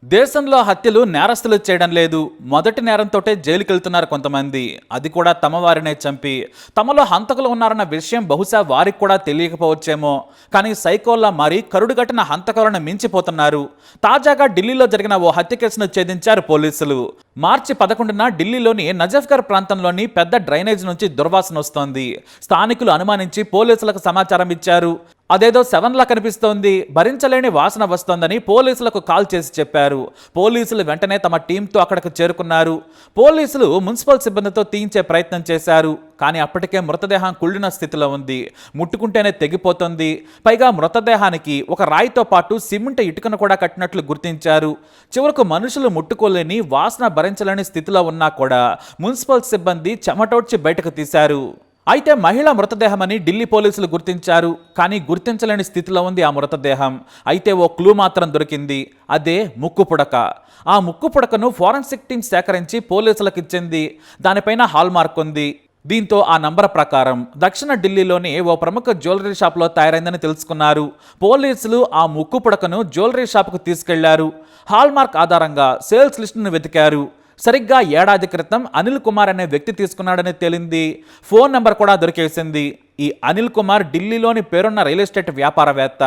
దేశంలో హత్యలు నేరస్తులు చేయడం లేదు. మొదటి నేరంతోటే జైలుకెళ్తున్నారు కొంతమంది. అది కూడా తమ వారినే చంపి. తమలో హంతకులు ఉన్నారన్న విషయం బహుశా వారికి కూడా తెలియకపోవచ్చేమో. కానీ సైకోల్లా మారి కరుడుగట్టిన హంతకులను మించిపోతున్నారు. తాజాగా ఢిల్లీలో జరిగిన ఓ హత్య కేసును ఛేదించారు పోలీసులు. మార్చి 11న ఢిల్లీలోని నజఫ్గర్ ప్రాంతంలోని పెద్ద డ్రైనేజ్ నుంచి దుర్వాసన వస్తోంది. స్థానికులు అనుమానించి పోలీసులకు సమాచారం ఇచ్చారు. అదేదో సెవెన్లా కనిపిస్తోంది, భరించలేని వాసన వస్తోందని పోలీసులకు కాల్ చేసి చెప్పారు. పోలీసులు వెంటనే తమ టీంతో అక్కడికి చేరుకున్నారు. పోలీసులు మున్సిపల్ సిబ్బందితో తీయించే ప్రయత్నం చేశారు. కానీ అప్పటికే మృతదేహం కుళ్ళిన స్థితిలో ఉంది. ముట్టుకుంటేనే తెగిపోతుంది. పైగా మృతదేహానికి ఒక రాయితో పాటు సిమెంట్ ఇటుకను కూడా కట్టినట్లు గుర్తించారు. చివరకు మనుషులు ముట్టుకోలేని, వాసన భరించలేని స్థితిలో ఉన్నా కూడా మున్సిపల్ సిబ్బంది చెమటోడ్చి బయటకు తీశారు. అయితే మహిళ మృతదేహమని ఢిల్లీ పోలీసులు గుర్తించారు. కానీ గుర్తించలేని స్థితిలో ఉంది ఆ మృతదేహం. అయితే ఓ క్లూ మాత్రం దొరికింది. అదే ముక్కు పుడక. ఆ ముక్కు పుడకను ఫోరెన్సిక్ టీం సేకరించి పోలీసులకు ఇచ్చింది. దానిపైన హాల్ మార్క్ ఉంది. దీంతో ఆ నంబర్ ప్రకారం దక్షిణ ఢిల్లీలోని ఓ ప్రముఖ జ్యువెలరీ షాప్లో తయారైందని తెలుసుకున్నారు. పోలీసులు ఆ ముక్కు పుడకను జ్యువెలరీ షాప్కు తీసుకెళ్లారు. హాల్ మార్క్ ఆధారంగా సేల్స్ లిస్టును వెతికారు. సరిగ్గా ఏడాది క్రితం అనిల్ కుమార్ అనే వ్యక్తి తీసుకున్నాడని తేలింది. ఫోన్ నెంబర్ కూడా దొరికేసింది. ఈ అనిల్ కుమార్ ఢిల్లీలోని పేరున్న రియల్ ఎస్టేట్ వ్యాపారవేత్త.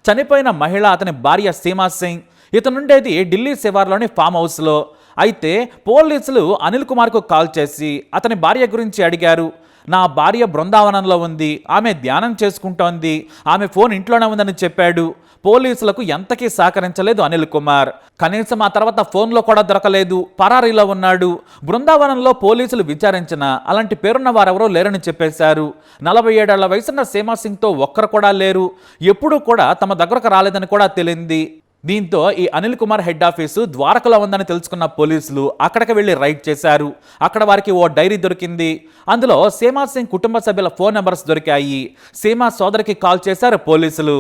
చనిపోయిన మహిళ అతని భార్య సీమా సింగ్. ఇతనుండేది ఢిల్లీ శివార్లోని ఫామ్ హౌస్లో. అయితే పోలీసులు అనిల్ కుమార్కు కాల్ చేసి అతని భార్య గురించి అడిగారు. నా భార్య బృందావనంలో ఉంది, ఆమె ధ్యానం చేసుకుంటోంది, ఆమె ఫోన్ ఇంట్లోనే ఉందని చెప్పాడు. పోలీసులకు ఎంతకీ సహకరించలేదు అనిల్ కుమార్. కనీసం ఆ తర్వాత ఫోన్లో కూడా దొరకలేదు, పరారీలో ఉన్నాడు. బృందావనంలో పోలీసులు విచారించిన అలాంటి పేరున్న వారెవరో లేరని చెప్పేశారు. 47 ఏళ్ల వయసున్న సీమా సింగ్తో ఒక్కరు కూడా లేరు. ఎప్పుడూ కూడా తమ దగ్గరకు రాలేదని కూడా తెలియంది. దీంతో ఈ అనిల్ కుమార్ హెడ్ ఆఫీసు ద్వారకలో ఉందని తెలుసుకున్న పోలీసులు అక్కడికి వెళ్లి రైడ్ చేశారు. అక్కడ వారికి ఓ డైరీ దొరికింది. అందులో సీమా సింగ్ కుటుంబ సభ్యుల ఫోన్ నెంబర్స్ దొరికాయి. సీమా సోదరికి కాల్ చేశారు పోలీసులు.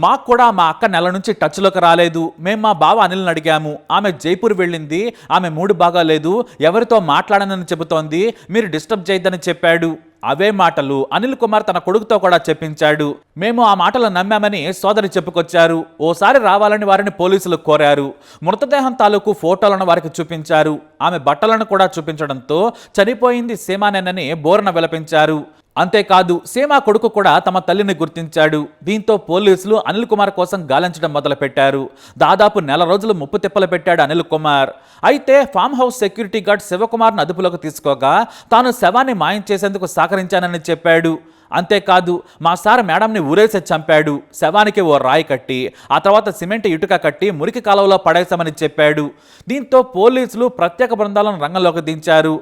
మాకు కూడా మా అక్క నెల నుంచి టచ్లోకి రాలేదు. మేము మా బావ అనిల్ని అడిగాము. ఆమె జైపూర్ వెళ్ళింది. ఆమె మూడు బాగాలేదు, ఎవరితో మాట్లాడనని చెబుతోంది, మీరు డిస్టర్బ్ చేయొద్దని చెప్పాడు. అవే మాటలు అనిల్ కుమార్ తన కొడుకుతో కూడా చెప్పించాడు. మేము ఆ మాటలు నమ్మామని సోదరి చెప్పుకొచ్చారు. ఓసారి రావాలని వారిని పోలీసులు కోరారు. మృతదేహం తాలూకు ఫోటోలను వారికి చూపించారు. ఆమె బట్టలను కూడా చూపించడంతో చనిపోయింది సీమానేనని బోరన విలపించారు. అంతేకాదు సీమా కొడుకు కూడా తమ తల్లిని గుర్తించాడు. దీంతో పోలీసులు అనిల్ కుమార్ కోసం గాలించడం మొదలుపెట్టారు. దాదాపు నెల రోజులు ముప్పు తిప్పలు పెట్టాడు అనిల్ కుమార్. అయితే ఫామ్ హౌస్ సెక్యూరిటీ గార్డ్ శివకుమార్ను అదుపులోకి తీసుకోగా తాను శవాన్ని మాయం చేసేందుకు సహకరించానని చెప్పాడు. అంతేకాదు మా సార్ మేడంని ఊరేసి చంపాడు. శవానికి ఓ రాయి కట్టి ఆ తర్వాత సిమెంట్ ఇటుక కట్టి మురికి కాలువలో పడేశామని చెప్పాడు. దీంతో పోలీసులు ప్రత్యేక బృందాలను రంగంలోకి దించారు.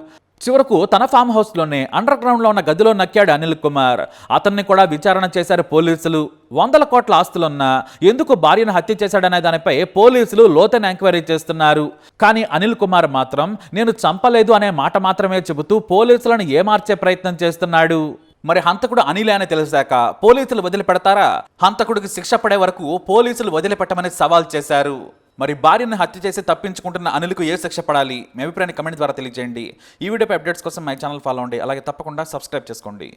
చివరకు తన ఫామ్ హౌస్లోనే అండర్ గ్రౌండ్లో ఉన్న గదిలో నక్కాడు అనిల్ కుమార్. అతన్ని కూడా విచారణ చేశారు పోలీసులు. 100 కోట్ల ఆస్తులున్నా ఎందుకు భార్యను హత్య చేశాడనే దానిపై పోలీసులు లోతైన ఎంక్వైరీ చేస్తున్నారు. కానీ అనిల్ కుమార్ మాత్రం నేను చంపలేదు అనే మాట మాత్రమే చెబుతూ పోలీసులను ఏమార్చే ప్రయత్నం చేస్తున్నాడు. మరి హంతకుడు అనిలే అని తెలిసాక పోలీసులు వదిలిపెడతారా? హంతకుడికి శిక్ష పడే వరకు పోలీసులు వదిలిపెట్టమని సవాల్ చేశారు. మరి భార్యను హత్య చేసి తప్పించుకుంటున్న అనిల్కు ఏ శిక్ష పడాలి? మీ అభిప్రాయాన్ని కమెంట్ ద్వారా తెలియజేయండి. ఈ వీడియోపై అప్డేట్స్ కోసం మై ఛానల్ ఫాలో అవ్వండి. అలాగే తప్పకుండా సబ్స్క్రైబ్ చేసుకోండి.